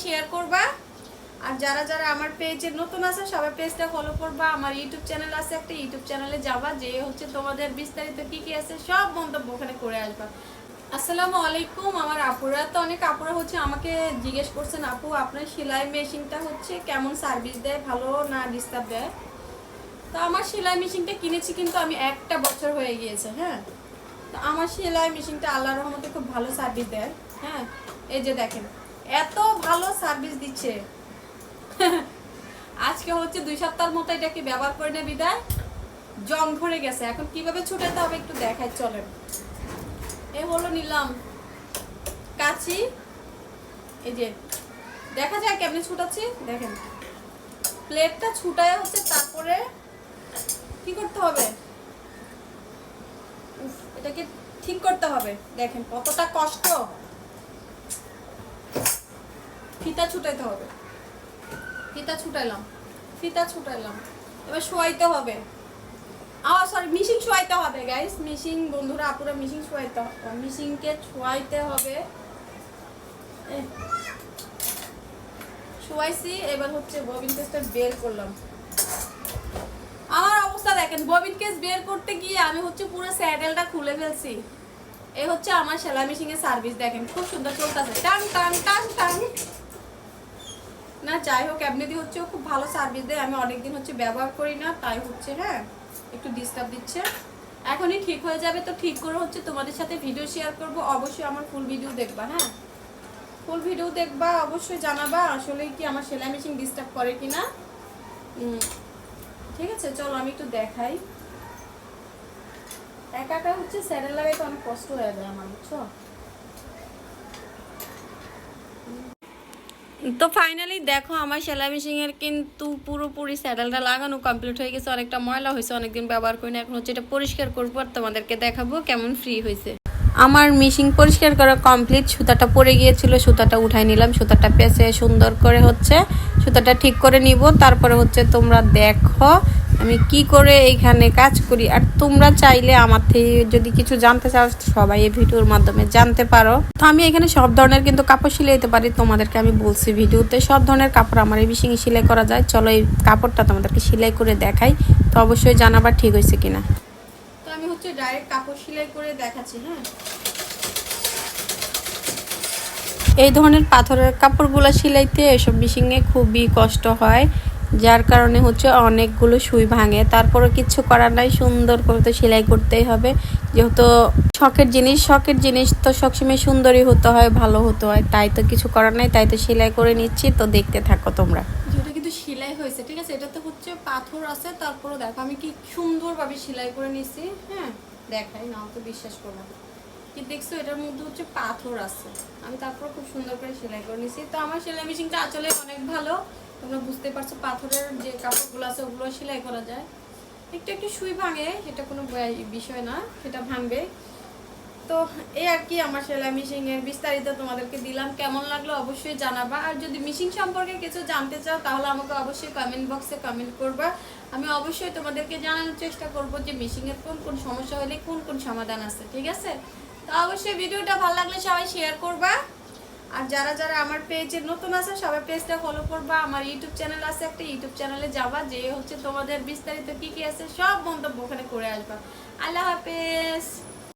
Share করবা। আর যারা যারা আমার পেজে নতুন আছে সবাই পেজটা ফলো করবা। আমার ইউটিউব চ্যানেল আছে একটা, ইউটিউব চ্যানেলে যাবা, যে হচ্ছে তোমাদের বিস্তারিত কি কি আছে সব মন্তব্য ওখানে করে আসবা। আসসালামু আলাইকুম। আমার আপুরা তো অনেক আপুরা হচ্ছে আমাকে জিজ্ঞেস করছেন, আপু আপনার সেলাই মেশিনটা হচ্ছে কেমন সার্ভিস দেয়, ভালো না ডিস্টার্ব দেয়। তো আমার সেলাই মেশিনটা কিনেছি কিন্তু আমি 1টা বছর হয়ে গিয়েছে। হ্যাঁ, তো আমার সেলাই মেশিনটা আল্লাহর রহমতে খুব ভালো সার্ভিস দেয়। হ্যাঁ, এই যে দেখেন এত ভালো সার্ভিস দিচ্ছে। আজকে হচ্ছে 2 সপ্তাহের মতো এটাকে ব্যবহার করে না বিদায় জং ধরে গেছে। এখন কিভাবে ছুটাতে হবে একটু দেখাই চলেন। এই হলো নিলাম কাঁচি, এই যে দেখা যায় কেমনে ছুটাচ্ছি দেখেন। প্লেটটা ছুটায় হচ্ছে তারপরে কি করতে হবে, এটাকে ঠিক করতে হবে। দেখেন কতটা কষ্ট, ফিতা ছুটাইতে হবে। ফিতা ছুটাইলাম, এবার শোয়াইতে হবে। সরি, মিশিং শোয়াইতে হবে গাইস। মিশিং বন্ধুরা আপুরা মিশিং শোয়াইতে হবে, মিশিংকে শোয়াইতে হবে। শোয়াইছি, এবার হচ্ছে ববিন কেসটা বের করলাম। আমার অবস্থা দেখেন, ববিন কেস বের করতে গিয়ে আমি হচ্ছে পুরো স্যাডেলটা খুলে ফেলছি। এই হচ্ছে আমার সেলাই মেশিং এর সার্ভিস। দেখেন খুব সুন্দর চলতেছে, টান টান টান টান। না যাই হোক, এমনিতে হচ্ছে খুব ভালো সার্ভিস দেয়। আমি অনেকদিন হচ্ছে ব্যবহার করি না, তাই হচ্ছে হ্যাঁ একটু ডিস্টার্ব দিচ্ছে। এখনই ঠিক হয়ে যাবে, তো ঠিক করে হচ্ছে তোমাদের সাথে ভিডিও শেয়ার করব। অবশ্যই আমার ফুল ভিডিও দেখবা। হ্যাঁ, ফুল ভিডিও দেখবা, অবশ্যই জানাবা আসলে কি আমার সেলাই মেশিন ডিস্টার্ব করে কিনা। ঠিক আছে, চলো আমি একটু দেখাই। একা একা হচ্ছে স্যারেল লাগাইতে অনেক কষ্ট হয়ে যায় আমার, বুঝছো। তো ফাইনালি দেখো আমার সেলাই মেশিনের কিন্তু পুরোপুরি স্যাডেলটা লাগানো কমপ্লিট হয়ে গেছে। অনেকটা ময়লা হয়েছে, অনেকদিন ব্যবহার করি না। এখন হচ্ছে এটা পরিষ্কার করবো আর তোমাদেরকে দেখাবো কেমন ফ্রি হয়েছে। আমার মেশিন পরিষ্কার করা কমপ্লিট। সুতাটা পড়ে গিয়েছিল, সুতাটা উঠাই নিলাম। সুতাটা পেঁচে সুন্দর করে হচ্ছে সুতাটা ঠিক করে নিব। তারপরে হচ্ছে তোমরা দেখো আমি কি করে এইখানে কাজ করি। আর তোমরা চাইলে আমার থেকে যদি কিছু জানতে চাও সবাই এই ভিডিওর মাধ্যমে জানতে পারো। তো আমি এখানে সব ধরনের কিন্তু কাপড় সিলাইতে পারি। তোমাদেরকে আমি বলছি ভিডিওতে সব ধরনের কাপড় আমার এই মেশিনে সেলাই করা যায়। চলো এই কাপড়টা তোমাদেরকে সেলাই করে দেখাই, তো অবশ্যই জানাবার ঠিক হয়েছে কিনা। তো আমি হচ্ছে ডাইরেক্ট কাপড় সেলাই করে দেখাচ্ছি। হ্যাঁ, এই ধরনের পাথরের কাপড়গুলো সেলাইতে এসব মেশিনে খুবই কষ্ট হয়, যার কারণে হচ্ছে অনেকগুলো সুই ভাঙে। তারপরও কিছু করার নাই, সুন্দর করে তো সেলাই করতেই হবে। যেহেতু শখের জিনিস তো সবসময় সুন্দরই হতে হয়, ভালো হতে হয়। তাই তো কিছু করার নাই, তাই তো সেলাই করে নিচ্ছি। তো দেখতে থাকো তোমরা। যেটা কিন্তু সেলাই হয়েছে, ঠিক আছে, এটাতে হচ্ছে পাথর আছে। তারপরও দেখো আমি কি সুন্দরভাবে সেলাই করে নিচ্ছি। হ্যাঁ দেখাই, নাও তো বিশ্বাস করবো কি, দেখছো এটার মধ্যে হচ্ছে পাথর আছে। আমি তারপর খুব সুন্দর করে সেলাই করে নিচ্ছি। তো আমার সেলাই মেশিনটা আসলে অনেক ভালো। তোমরা বুঝতে পারছো, পাথরের যে কাপড়গুলো আছে ওগুলো সেলাই করা যায়। একটু একটু সুই ভাঙে, এটা কোনো বিষয় না, সেটা ভাঙবে। তো এই আর কি আমার সেলাই মেশিনের বিস্তারিত তোমাদেরকে দিলাম। কেমন লাগলো অবশ্যই জানাবা। আর যদি মেশিন সম্পর্কে কিছু জানতে চাও তাহলে আমাকে অবশ্যই কমেন্ট বক্সে কমেন্ট করবা। আমি অবশ্যই তোমাদেরকে জানানোর চেষ্টা করব যে মেশিনের কোন কোন সমস্যা হলে কোন কোন সমাধান আছে। ঠিক আছে, তো অবশ্যই ভিডিওটা ভালো লাগলে সবাই শেয়ার করবা। আর যারা যারা আমার পেজে নতুন আছে সবাই পেজটা ফলো করবা। আমার ইউটিউব চ্যানেল আছে একটা, ইউটিউব চ্যানেলে যাবা, যে হচ্ছে তোমাদের বিস্তারিত কি কি আছে সব মন্তব্য ওখানে করে আসবা। আল্লাহ হাফেজ।